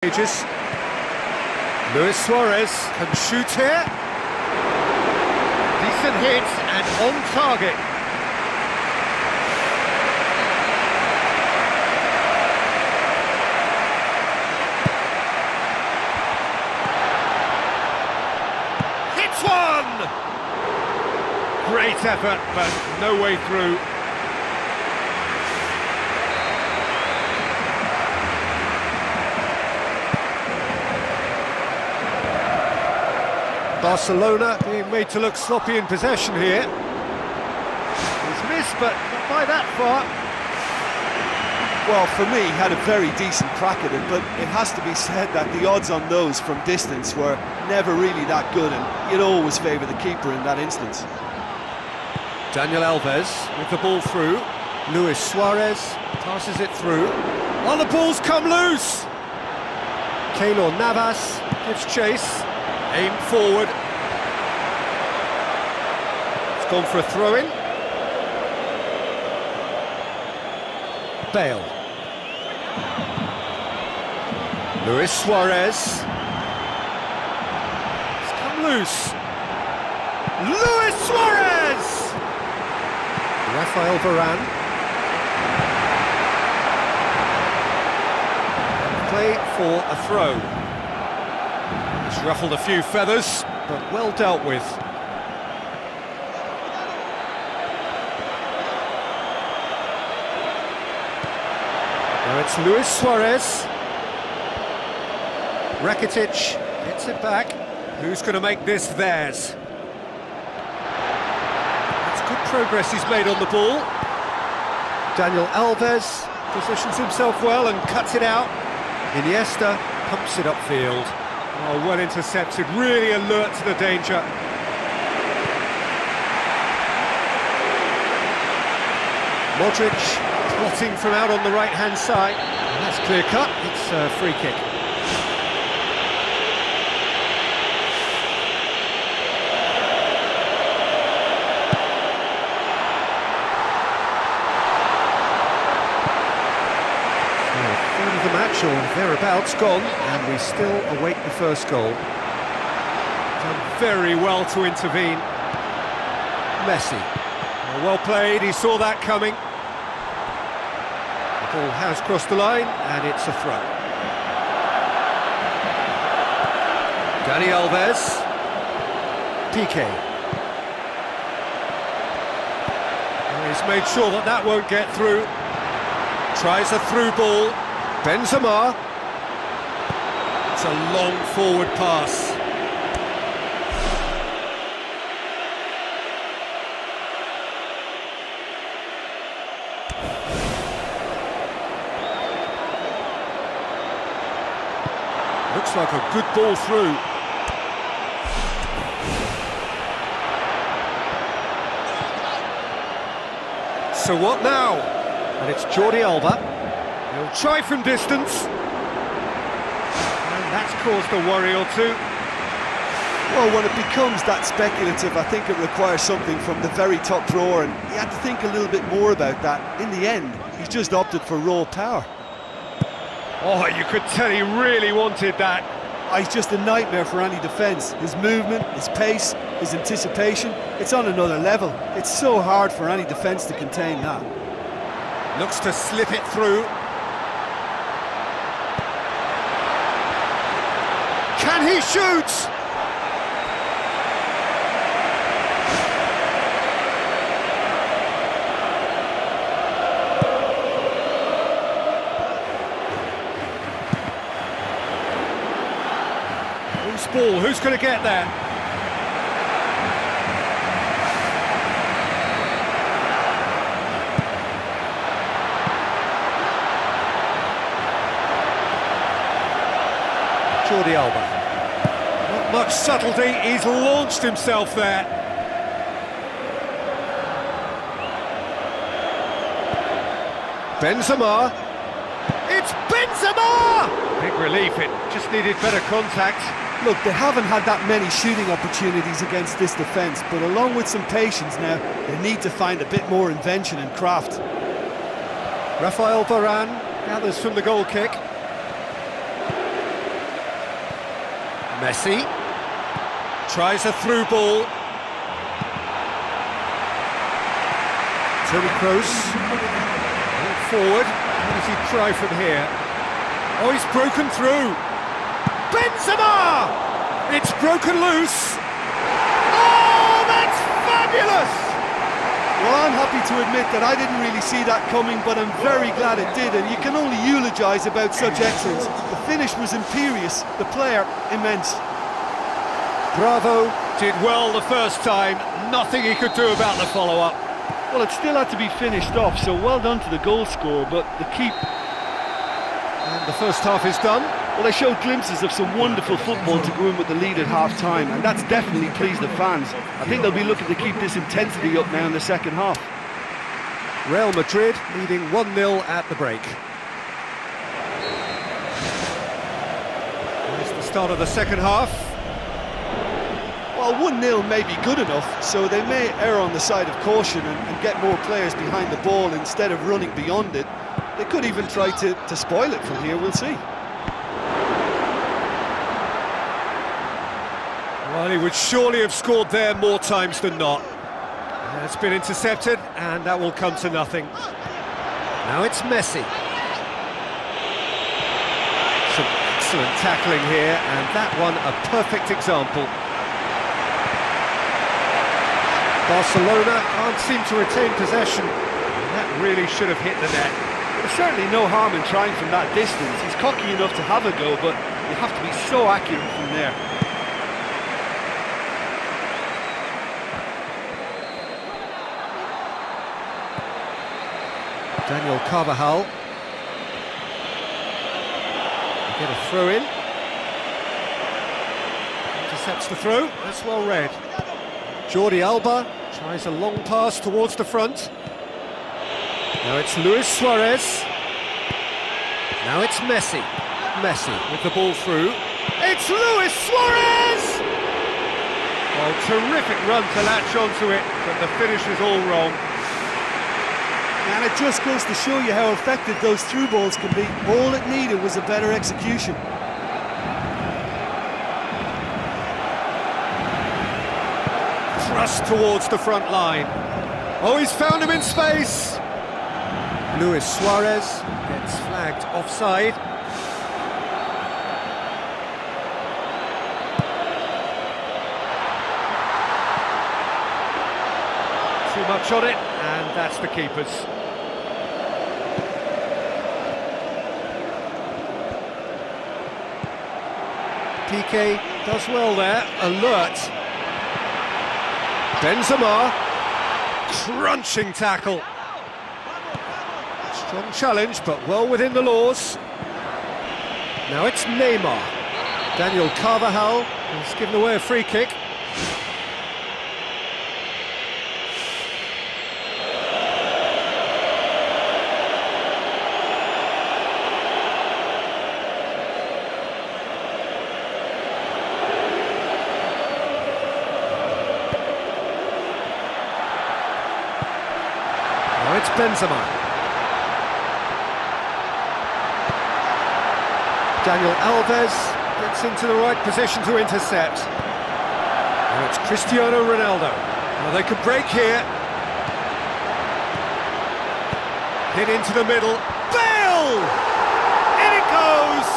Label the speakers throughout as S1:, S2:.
S1: Luis Suarez can shoot here. Decent hit and on target. Hits one! Great effort, but no way through. Barcelona being made to look sloppy in possession here. He's missed, but not by that far.
S2: Well, for me, he had a very decent crack at it, but it has to be said that the odds on those from distance were never really that good, and you'd always favour the keeper in that instance.
S1: Daniel Alves with the ball through. Luis Suarez passes it through. Oh, the ball's come loose! Keylor Navas gives chase. Aim forward. It's gone for a throw-in. Bale. Luis Suarez. It's come loose. Luis Suarez! Rafael Varane. Play for a throw. It's ruffled a few feathers, but well dealt with. Now it's Luis Suarez. Rakitic gets it back. Who's going to make this theirs? That's good progress he's made on the ball. Daniel Alves positions himself well and cuts it out. Iniesta pumps it upfield. Oh, well intercepted, really alert to the danger. Modric plotting from out on the right-hand side. And that's clear cut, it's a free kick. Of the match or thereabouts gone, and we still await the first goal. Done very well to intervene. Messi. Well played, he saw that coming. The ball has crossed the line and it's a throw. Dani Alves. Piqué. He's made sure that that won't get through. Tries a through ball. Benzema. It's a long forward pass. Looks like a good ball through. So what now? And it's Jordi Alba. He'll try from distance. And that's caused a worry or two.
S2: Well, when it becomes that speculative, I think it requires something from the very top drawer, and he had to think a little bit more about that. In the end, he's just opted for raw power.
S1: Oh, you could tell he really wanted that.
S2: He's just a nightmare for any defence. His movement, his pace, his anticipation, it's on another level. It's so hard for any defence to contain that.
S1: Looks to slip it through. Can he shoot? Loose ball, who's going to get there? Jordi Alba. Not much subtlety, he's launched himself there. Benzema. It's Benzema! Big relief, it just needed better contact.
S2: Look, they haven't had that many shooting opportunities against this defence, but along with some patience now, they need to find a bit more invention and craft.
S1: Rafael Varane gathers from the goal kick. Messi tries a through ball. Toni Kroos forward. How does he try from here? Oh, he's broken through. Benzema! It's broken loose. Oh, that's fabulous!
S2: Well, I'm happy to admit that I didn't really see that coming, but I'm very glad it did, and you can only eulogise about such excellence. The finish was imperious, the player immense.
S1: Bravo, did well the first time, nothing he could do about the follow-up.
S2: Well, it still had to be finished off, so well done to the goal scorer, but the keep...
S1: And the first half is done.
S2: Well, they showed glimpses of some wonderful football to go in with the lead at half-time, and that's definitely pleased the fans. I think they'll be looking to keep this intensity up now in the second half.
S1: Real Madrid leading 1-0 at the break. Here's the start of the second half.
S2: Well, 1-0 may be good enough, so they may err on the side of caution and get more players behind the ball instead of running beyond it. They could even try to spoil it from here, we'll see.
S1: Well, he would surely have scored there more times than not. It's been intercepted, and that will come to nothing. Now it's Messi. Some excellent tackling here, and that one a perfect example. Barcelona can't seem to retain possession. That really should have hit the net.
S2: There's certainly no harm in trying from that distance. He's cocky enough to have a go, but you have to be so accurate from there.
S1: Daniel Carvajal. Get a throw in. Intercepts the throw, that's well read. Jordi Alba tries a long pass towards the front. Now it's Luis Suarez. Now it's Messi. Messi with the ball through. It's Luis Suarez! Well, terrific run to latch onto it, but the finish is all wrong.
S2: And it just goes to show you how effective those through balls can be. All it needed was a better execution.
S1: Thrust towards the front line. Oh, he's found him in space. Luis Suarez gets flagged offside. Too much on it, and that's the keeper's. PK does well there, alert. Benzema, crunching tackle. Strong challenge, but well within the laws. Now it's Neymar. Daniel Carvajal has given away a free kick. Now it's Benzema. Daniel Alves gets into the right position to intercept. Now it's Cristiano Ronaldo. Now they could break here. Hit into the middle. Bale! In it goes!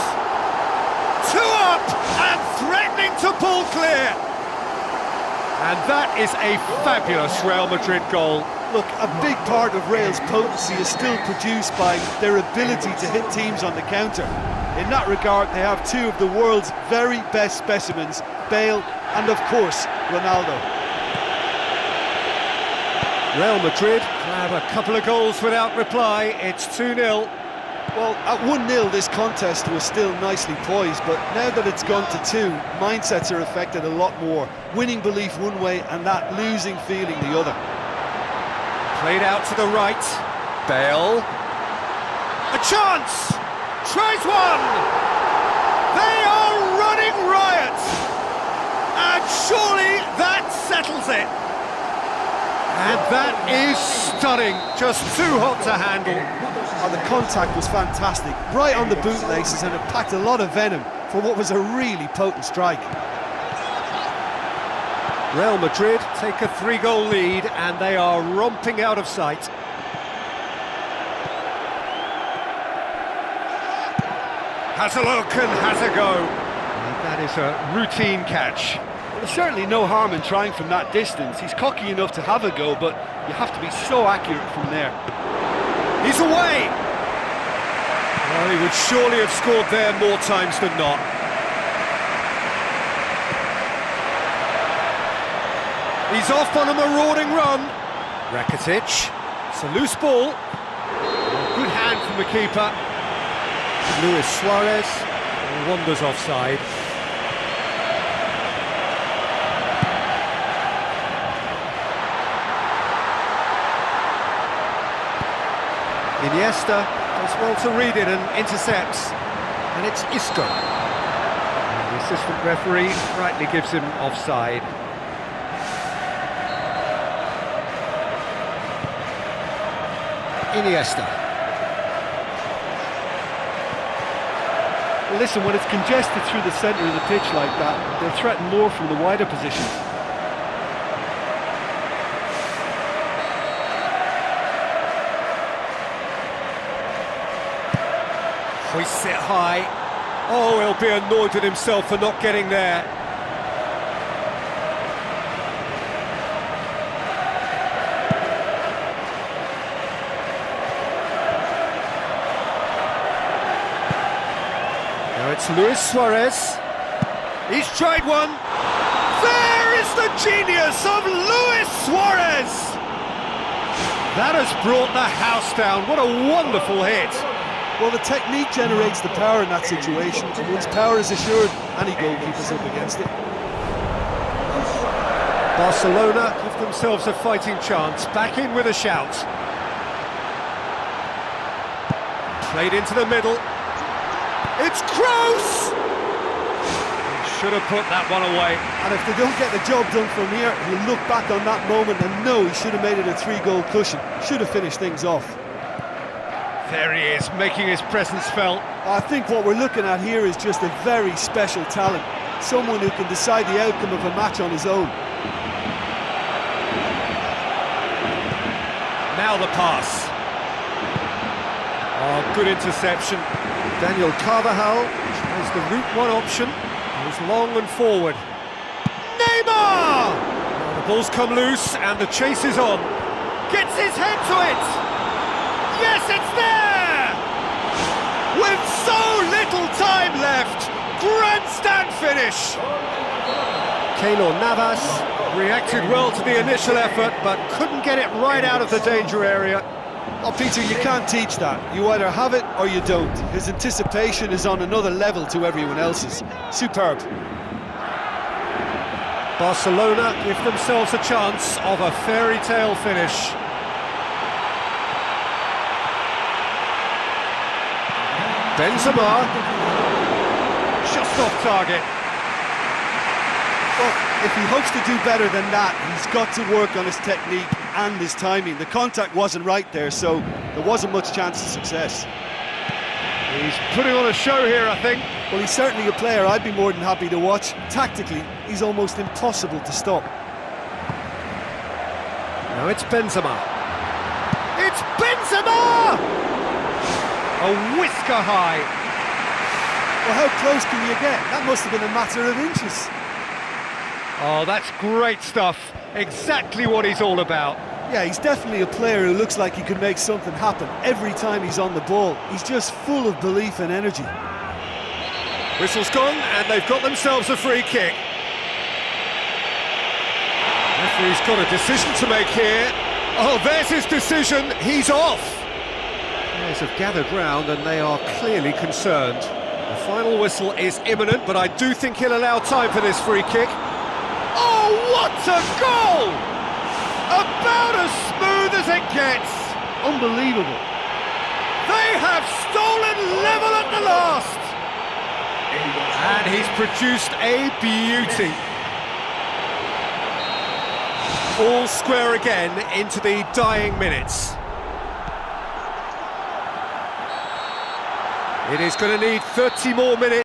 S1: Two up and threatening to pull clear. And that is a fabulous Real Madrid goal.
S2: Look, a big part of Real's potency is still produced by their ability to hit teams on the counter. In that regard, they have two of the world's very best specimens, Bale and, of course, Ronaldo.
S1: Real Madrid grab a couple of goals without reply. It's 2-0.
S2: Well, at 1-0, this contest was still nicely poised, but now that it's gone to 2, mindsets are affected a lot more. Winning belief one way and that losing feeling the other.
S1: Played out to the right. Bale. A chance! Tries one! They are running riot! And surely that settles it! And that is stunning, just too hot to handle.
S2: Oh, the contact was fantastic, right on the bootlaces, and it packed a lot of venom. for what was a really potent strike.
S1: Real Madrid take a 3-goal lead and they are romping out of sight. Has a look and has a go. And that is a routine catch.
S3: There's certainly no harm in trying from that distance. He's cocky enough to have a go, but you have to be so accurate from there.
S1: He's away! Well, he would surely have scored there more times than not. He's off on a marauding run. Rakitic. It's a loose ball. Good hand from the keeper. Luis Suarez wanders offside. Iniesta does well to read it and intercepts, and it's Isco. And the assistant referee rightly gives him offside. Iniesta.
S3: Well, listen, when it's congested through the centre of the pitch like that, they'll threaten more from the wider positions.
S1: Hoists it high. Oh, he'll be annoyed with himself for not getting there. Now it's Luis Suarez. He's tried one. There is the genius of Luis Suarez! That has brought the house down. What a wonderful hit.
S2: Well, the technique generates the power in that situation, and once power is assured, any goalkeeper's up against it.
S1: Barcelona give themselves a fighting chance, back in with a shout. Played into the middle. It's Kroos! He should have put that one away.
S2: And if they don't get the job done from here, he'll look back on that moment and know he should have made it a 3-goal cushion. Should have finished things off.
S1: There he is, making his presence felt.
S2: I think what we're looking at here is just a very special talent. Someone who can decide the outcome of a match on his own.
S1: Now the pass. Oh, good interception. Daniel Carvajal tries the route one option. Goes long and forward. Neymar! Oh, the ball's come loose and the chase is on. Gets his head to it! Yes, it's there! With so little time left, grandstand finish! Keylor Navas reacted well to the initial effort, but couldn't get it right out of the danger area.
S2: Oh, Peter, you can't teach that. You either have it or you don't. His anticipation is on another level to everyone else's. Superb.
S1: Barcelona give themselves a chance of a fairy tale finish. Benzema, just off target.
S2: Well, if he hopes to do better than that, he's got to work on his technique and his timing. The contact wasn't right there, so there wasn't much chance of success.
S1: He's putting on a show here, I think.
S2: Well, he's certainly a player I'd be more than happy to watch. Tactically, he's almost impossible to stop.
S1: Now it's Benzema. It's Benzema! A whisker high.
S2: Well, how close can you get? That must have been a matter of inches.
S1: Oh, that's great stuff. Exactly what he's all about.
S2: Yeah, he's definitely a player who looks like he can make something happen every time he's on the ball. He's just full of belief and energy.
S1: Whistle's gone, and they've got themselves a free kick. Referee's got a decision to make here. Oh, there's his decision. He's off. Players have gathered round, and they are clearly concerned. The final whistle is imminent, but I do think he'll allow time for this free kick. Oh, what a goal! About as smooth as it gets.
S2: Unbelievable.
S1: They have stolen level at the last. And he's produced a beauty. All square again into the dying minutes. It is going to need 30 more minutes.